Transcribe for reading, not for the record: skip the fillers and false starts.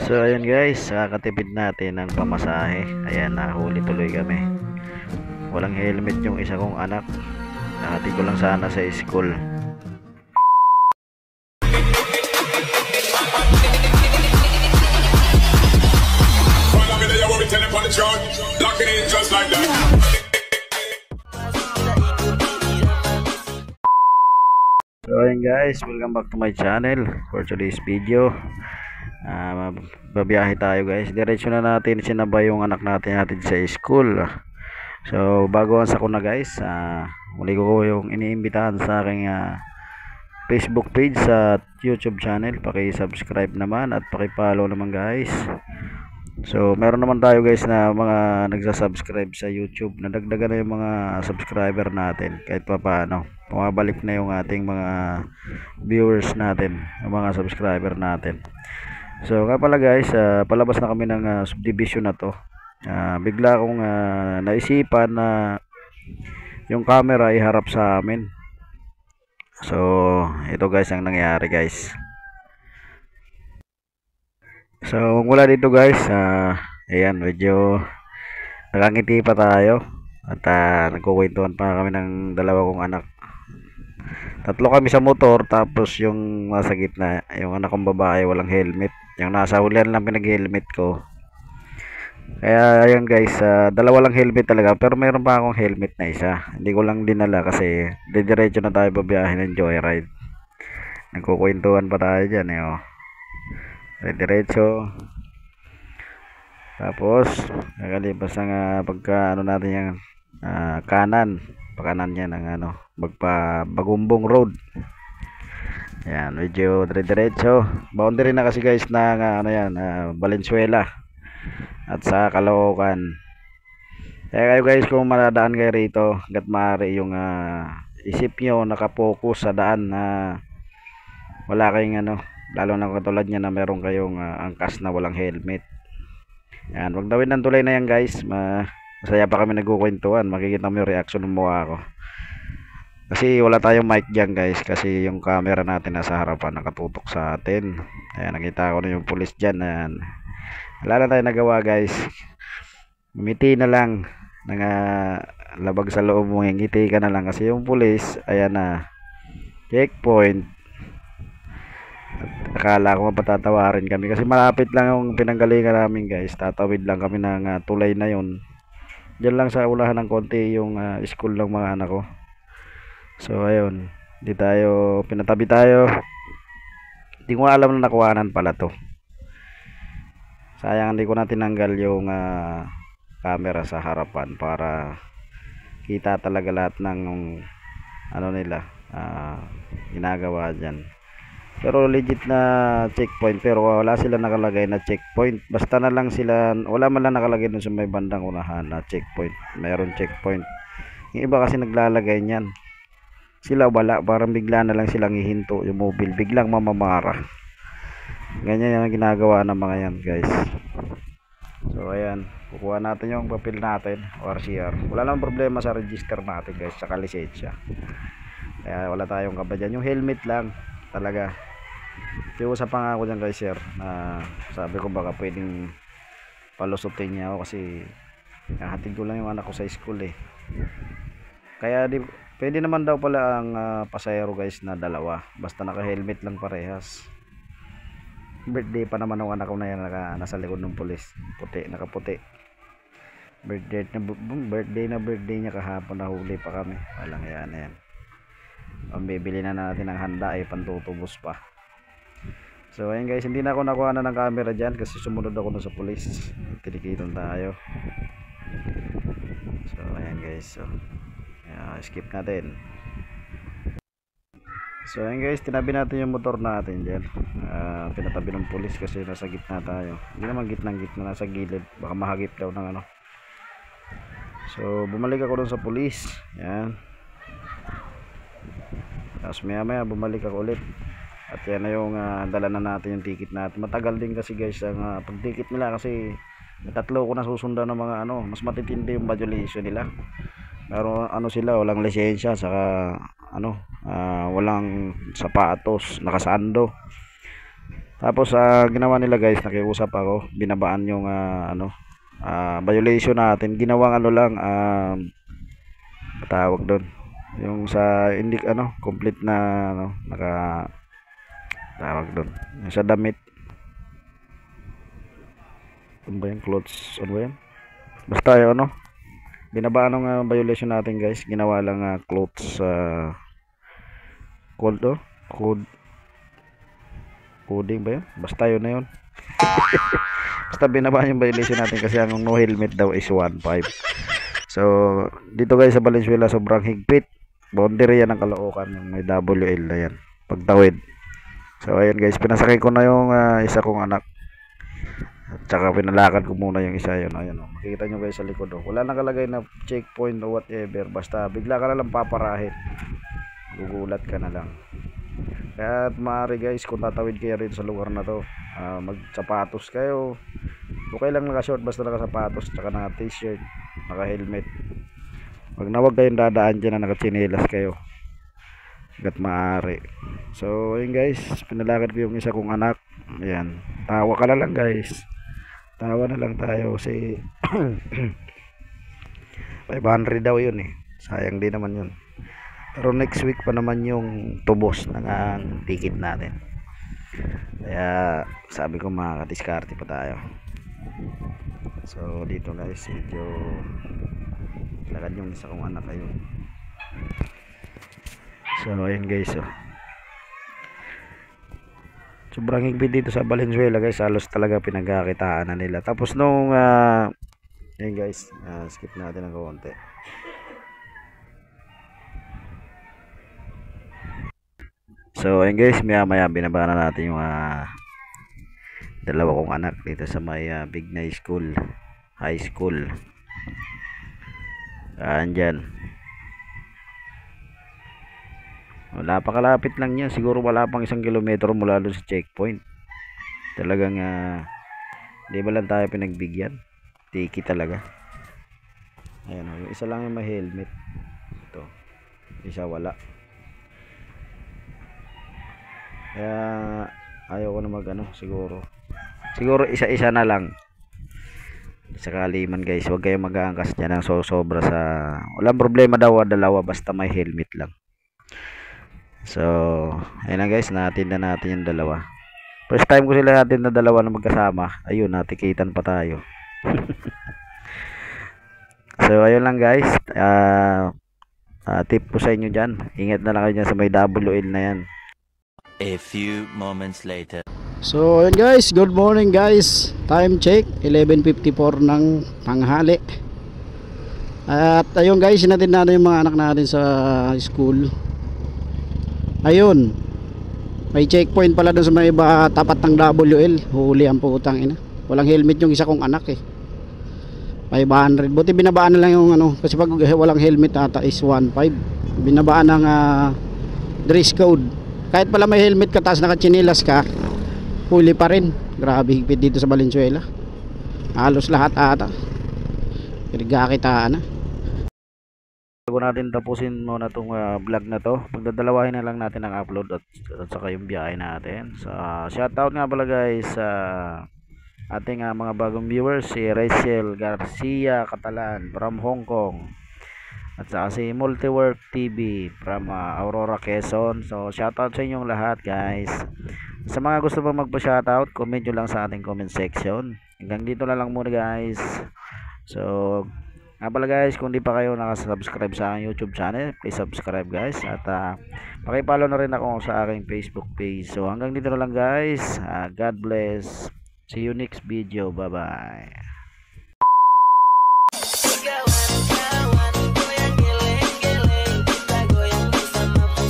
So ayun guys, kakatipid natin ng pamasahe. Ayan, nahuli tuloy kami. Walang helmet yung isa kong anak. Nakati ko lang sana sa school. So ayun guys, welcome back to my channel. For today's video, babiyahe tayo guys. Diretso na natin sinabay yung anak natin sa school. So bago ang sakuna guys, muli ko yung iniimbitahan sa aking Facebook page at YouTube channel. Paki-subscribe naman at paki-follow naman guys. So meron naman tayo guys na mga nagsa-subscribe sa YouTube. Nadagdagan na yung mga subscriber natin kahit pa paano. Pumabalik na yung ating mga viewers natin, yung mga subscriber natin. So nga pala guys, palabas na kami ng subdivision na to. Bigla akong naisipan na yung camera ay harap sa amin. So ito guys ang nangyari guys. So mula dito guys, ayan, medyo nakangiti pa tayo at nagkukwentuhan pa kami ng dalawa kong anak. Tatlo kami sa motor, tapos yung nasa gitna, yung anak kong babae walang helmet. Yung nasa hulihan lang pinag-helmet ko. Kaya ayan guys, dalawa lang helmet talaga, pero mayroon pa akong helmet na isa. Hindi ko lang dinala kasi diretso na tayo babiyahin ng joyride. Nagkukwentuhan pa tayo dyan oh. Diretso. Tapos nakalipas ng pagka ano natin yung kanan, pakanan niya ng Bagumbong Road. Yan, medyo diretso. Boundary na kasi guys ng Valenzuela at sa Caloocan. Kaya kayo guys, kung madadaan kayo rito, hangga't maaari yung isip nyo nakapokus sa daan na wala kayong lalo na katulad niya na meron kayong angkas na walang helmet. Yan, wag dawin ng tulay na yan guys. Masaya pa kami nagkukwentuhan. Makikita mo yung reaction ng mukha ko. Kasi wala tayong mic dyan guys. Kasi yung camera natin nasa harapan, nakatutok sa atin. Ayan, nakita ko na yung pulis dyan. Ayan. Wala na tayong nagawa guys. Ngiti na lang. Labag sa loob mo, ngiti ka na lang. Kasi yung pulis, ayan na, checkpoint. Akala ko mapatatawarin kami kasi malapit lang yung pinanggalingan namin guys. Tatawid lang kami ng tulay na yun. Diyan lang sa ulahan ng konti yung school ng mga anak ko. So ayun, pinatabi tayo. Hindi ko alam na nakuhanan pala to. Sayang hindi ko na tinanggal yung camera sa harapan para kita talaga lahat ng nila ginagawa dyan. Pero legit na checkpoint, pero wala sila nakalagay na checkpoint. Basta na lang sila, wala man lang nakalagay dun sa may bandang unahan na checkpoint. Mayroon checkpoint. Yung iba kasi naglalagay niyan. Sila wala, parang bigla na lang silang hihinto yung mobile, biglang mamamara. Ganyan yung ginagawa ng mga yan guys. So ayan, kukuha natin yung papel natin, RCR. Wala lang problema sa register natin guys, saka lisensya. Kaya wala tayong kaba dyan. Yung helmet lang talaga. Kiusap pa nga ako dyan guys sir, na sabi ko baka pwedeng palusutin niya ako kasi hatid ko lang yung anak ko sa school eh. Kaya pwede naman daw pala ang pasahero guys na dalawa, basta naka helmet lang parehas. Birthday pa naman ng anak ko na yan, nasa likod ng pulis, puti, nakaputi. Birthday niya kahapon, nahuli pa kami. Walang yan. Bibili na natin ng handa ay pantutubos pa. So ayun guys, hindi na ako nakuha ng camera dyan kasi sumunod ako na sa pulis. Tinikitan tayo. So ayan guys, so skip natin. So ayun guys, tinabi natin yung motor natin dyan. Pinatabi ng pulis kasi nasa gitna tayo. Hindi naman gitna, nasa gilid. Baka mahagip daw ng So bumalik ako dun sa pulis. Yan. Tapos maya bumalik ako ulit. At yan na yung dala na natin yung ticket natin. Matagal din kasi guys ang pag-ticket nila kasi tatlo ko na susundan ng mga mas matitindi yung violation nila. Pero sila, walang lisensya, saka walang sapatos, nakasando. Tapos ginawa nila guys, nakiusap ako, binabaan yung violation natin. Ginawang ano lang, tawag doon, yung sa hindi complete na naka tawag doon, yung sa damit, ano ba yung clothes, ano ba yan, basta yung binabaan ng violation natin guys. Ginawa lang clothes code coding ba yun, basta yun na yun. Basta binabaan yung violation natin kasi ang no helmet daw is 1.5. So dito guys sa Valenzuela sobrang higpit, boundary yan ng Caloocan, yung may WL na yan pagtawid. So ayun guys, pinasakay ko na yung isa kong anak, at saka pinalakad ko muna yung isa. Yun, ayun, makikita nyo guys sa likod, wala nakalagay na checkpoint o whatever, basta bigla ka na lang paparahin, gugulat ka na lang. Kaya maaari guys, kung tatawid kayo rito sa lugar na to, magsapatos kayo, okay lang naka short, basta naka sapatos tsaka naka t-shirt, naka helmet. Wag na wag kayong dadaan dyan na nakatsinelas kayo hanggat maaari. So ayun guys, pinalakad ko yung isa kong anak. Ayan, tawa ka na lang guys, tawa na lang tayo si 500 daw yun sayang din naman yun. Pero next week pa naman yung tubos ng ticket natin, kaya sabi ko makakadiskarte pa tayo. So dito guys, medyo lakad yung isa kong anak ayun. So ayun guys, sobrang higpit dito sa Valenzuela guys, halos talaga pinagkakitaan na nila. Tapos nung ayun guys, skip natin ng konti. So ayun guys, maya maya binabana natin yung dalawa kong anak dito sa may Big Na School, high school. Andyan, wala pa, kalapit lang yan, siguro wala pang 1 kilometro mula doon sa checkpoint. Talagang di ba lang tayo pinagbigyan, tiki talaga. Ayan, yung isa lang yung may helmet, ito isa wala. Kaya ayaw ko na siguro isa-isa na lang. Sakali man guys, huwag kayong mag-aangkas dyan ng sobra sa, walang problema daw dalawa, basta may helmet lang. So ayun na guys, natin yung dalawa. First time ko sila natin na dalawa na magkasama. Ayun, natikitan pa tayo. So ayun lang guys, tip ko sa inyo dyan, ingat na lang kayo dyan sa may WL na yan. A few moments later. So ayun guys, good morning guys. Time check 11:54 ng tanghali. At ayun guys, sinatid natin yung mga anak natin sa school. Ayun, may checkpoint pala doon sa may iba tapat ng WL. Huli ang putang ina, walang helmet yung isa kong anak 500, buti binabaan na lang yung kasi pag walang helmet ata is 1.5. Binabaan ng dress code. Kahit pala may helmet ka tapos nakatsinilas ka, huli pa rin. Grabe higpit dito sa Valenzuela, halos lahat ata pinagkakitaan na. Bago natin tapusin muna tong vlog na to, magdadalawahin na lang natin ang upload at saka yung biyahe natin. So shoutout nga pala guys sa ating mga bagong viewers, si Rachel Garcia Catalan from Hong Kong, at saka si Multiwork TV from Aurora, Quezon. So shoutout sa inyong lahat guys. Sa mga gusto pa magpa-shoutout, comment nyo lang sa ating comment section. Hanggang dito na lang muna guys. So nga pala guys, kung di pa kayo nakasubscribe sa aking YouTube channel, please subscribe guys. At pakipollow na rin ako sa aking Facebook page. So hanggang dito na lang guys, God bless. See you next video, bye bye.